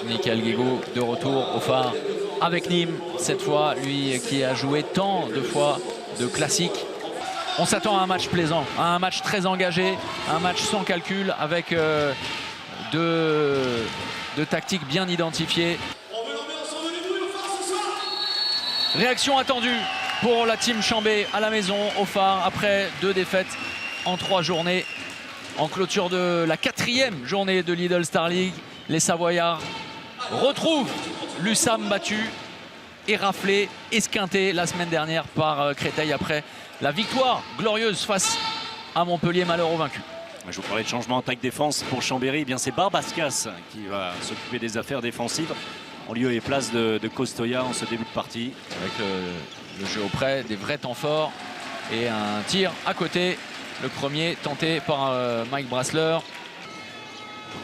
Michael Guigou de retour au phare avec Nîmes. Cette fois, lui qui a joué tant de fois de classiques. On s'attend à un match plaisant, à un match très engagé, un match sans calcul avec deux tactiques bien identifiées. Réaction attendue pour la team Chambé à la maison, au phare, après 2 défaites en 3 journées. En clôture de la 4e journée de Lidl Star League, les Savoyards retrouvent l'USAM battu et raflé, esquinté la semaine dernière par Créteil après la victoire glorieuse face à Montpellier, malheureux vaincu. Je vous parlais de changement attaque-défense pour Chambéry. Eh bien, c'est Barbascas qui va s'occuper des affaires défensives en lieu et place de Costoya en ce début de partie. Avec le jeu auprès, des vrais temps forts et un tir à côté. Le premier tenté par Mike Brassler.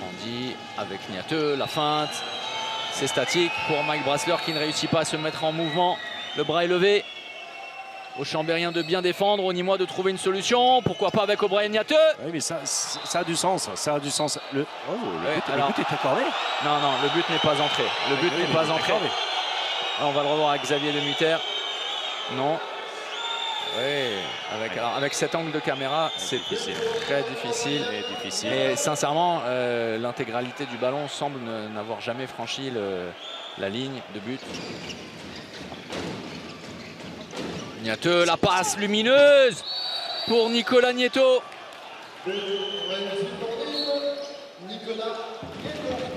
Grandi avec Niateux, la feinte. C'est statique pour Mike Brassler qui ne réussit pas à se mettre en mouvement. Le bras est levé. Aux Chambériens de bien défendre, au Nîmois de trouver une solution. Pourquoi pas avec O'Brien Niateux. Oui, mais ça a du sens. Ça a du sens. Le but est accordé. Non, non, le but n'est pas entré. Le but n'est pas entré. On va le revoir avec Xavier Demuter. Non. Oui, avec cet angle de caméra, c'est très difficile. Et sincèrement, l'intégralité du ballon semble n'avoir jamais franchi la ligne de but. Niateux, la passe lumineuse pour Nicolas Nieto.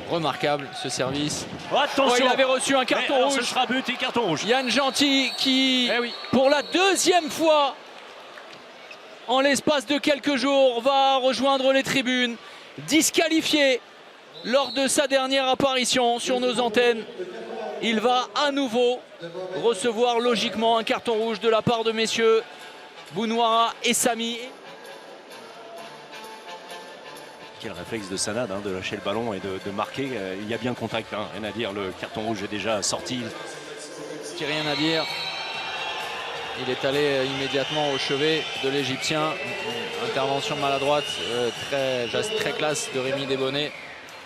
Remarquable ce service. Oh, attention, il avait reçu un carton rouge. Ce sera but et carton rouge. Yann Gentil qui, pour la 2e fois en l'espace de quelques jours, va rejoindre les tribunes. Disqualifié lors de sa dernière apparition sur nos antennes. Il va à nouveau recevoir logiquement un carton rouge de la part de messieurs Bounouara et Samy. Quel réflexe de Sanad de lâcher le ballon et de marquer. Il y a bien contact, rien à dire. Le carton rouge est déjà sorti. Rien à dire. Il est allé immédiatement au chevet de l'Égyptien. Intervention maladroite, geste très classe de Rémi Desbonnets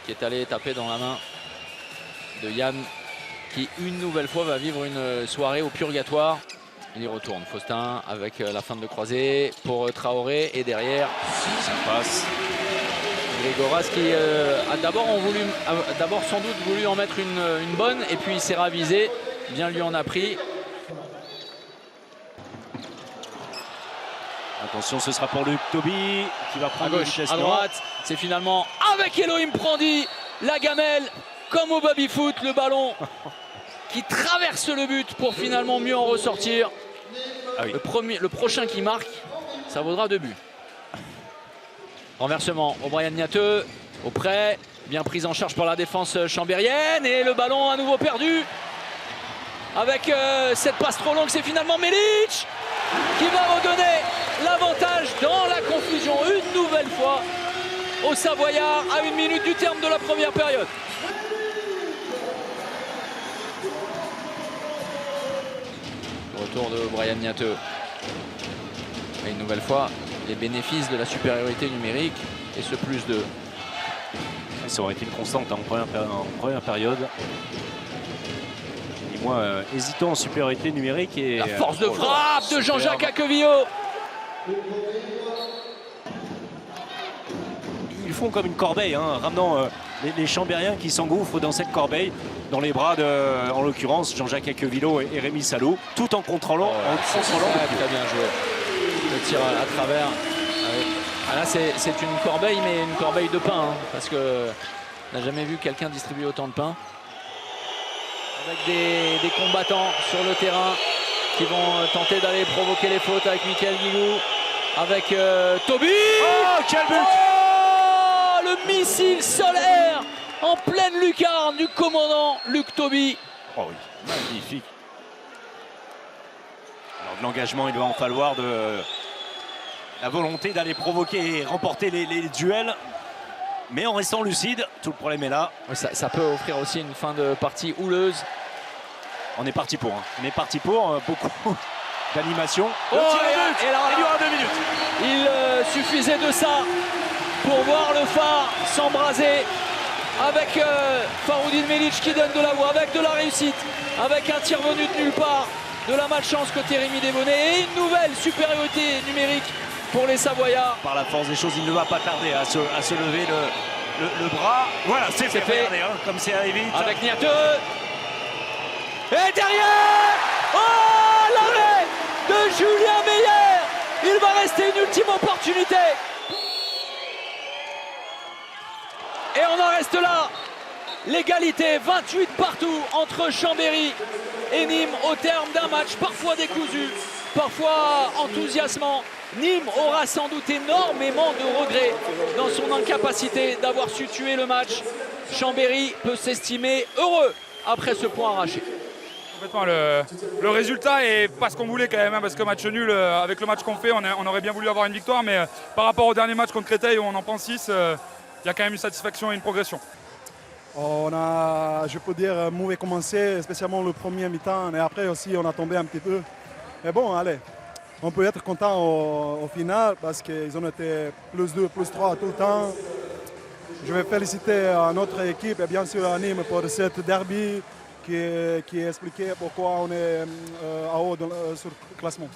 qui est allé taper dans la main de Yann, qui une nouvelle fois va vivre une soirée au purgatoire. Il y retourne, Faustin avec la feinte de croisée pour Traoré et derrière ça passe. Grégoras qui a d'abord sans doute voulu en mettre une bonne et puis il s'est ravisé, bien lui en a pris. Attention, ce sera pour Luc Toby qui va prendre à gauche, à droite. C'est finalement avec Elohim Prandi, la gamelle comme au baby-foot, le ballon qui traverse le but pour finalement mieux en ressortir. Ah oui. Le prochain qui marque, ça vaudra 2 buts. Renversement, O'Brien Niateux, auprès, bien prise en charge par la défense chambérienne et le ballon à nouveau perdu. Avec cette passe trop longue, c'est finalement Milic qui va redonner l'avantage dans la confusion une nouvelle fois aux Savoyards à 1 minute du terme de la première période. Retour de O'Brien Niateux. Et une nouvelle fois, les bénéfices de la supériorité numérique et ce +2. Ça aurait été une constante en première période. Dis-moi, hésitant en supériorité numérique. Et la force de frappe de Jean-Jacques Aquevillot. Ils font comme une corbeille, ramenant les Chambériens qui s'engouffrent dans cette corbeille, dans les bras de, en l'occurrence, Jean-Jacques Aquevillot et Rémi Salou, tout en contrôlant. Très bien joué. Le tir à travers. Ah là, c'est une corbeille, mais une corbeille de pain, parce que on n'a jamais vu quelqu'un distribuer autant de pain. Avec des combattants sur le terrain qui vont tenter d'aller provoquer les fautes avec Michael Guigou, avec Toby. Oh, quel but! Oh, le missile solaire en pleine lucarne du commandant Luc Toby. Oh oui, magnifique. Alors de l'engagement, il doit en falloir, de la volonté d'aller provoquer et remporter les duels, mais en restant lucide. Tout le problème est là. Ça peut offrir aussi une fin de partie houleuse. On est parti pour. On est parti pour beaucoup d'animation. Oh, et là, il dure 2 minutes. Il suffisait de ça pour voir le phare s'embraser avec Faroudine Melic qui donne de la voix, avec de la réussite, avec un tir venu de nulle part, de la malchance côté Rémi Desbonnets et une nouvelle supériorité numérique pour les Savoyards. Par la force des choses, il ne va pas tarder à se lever le bras. Voilà, c'est fait. Regardez, hein, comme c'est arrivé vite. Avec Niateux. Et derrière, oh, l'arrêt de Julien Meyer. Il va rester une ultime opportunité. Et on en reste là. L'égalité, 28 partout entre Chambéry et Nîmes au terme d'un match parfois décousu, parfois enthousiasmant. Nîmes aura sans doute énormément de regrets dans son incapacité d'avoir su tuer le match. Chambéry peut s'estimer heureux après ce point arraché. Complètement, le résultat est pas ce qu'on voulait quand même, hein, parce que match nul, avec le match qu'on fait, on aurait bien voulu avoir une victoire, mais par rapport au dernier match contre Créteil où on en prend 6, il y a quand même une satisfaction et une progression. On a, je peux dire, mauvais commencé, spécialement le premier mi-temps, et après aussi on a tombé un petit peu. Mais bon, allez, on peut être content au final parce qu'ils ont été +2, +3 tout le temps. Je vais féliciter notre équipe et bien sûr à Nîmes pour cette derby qui expliquait pourquoi on est en haut sur le classement.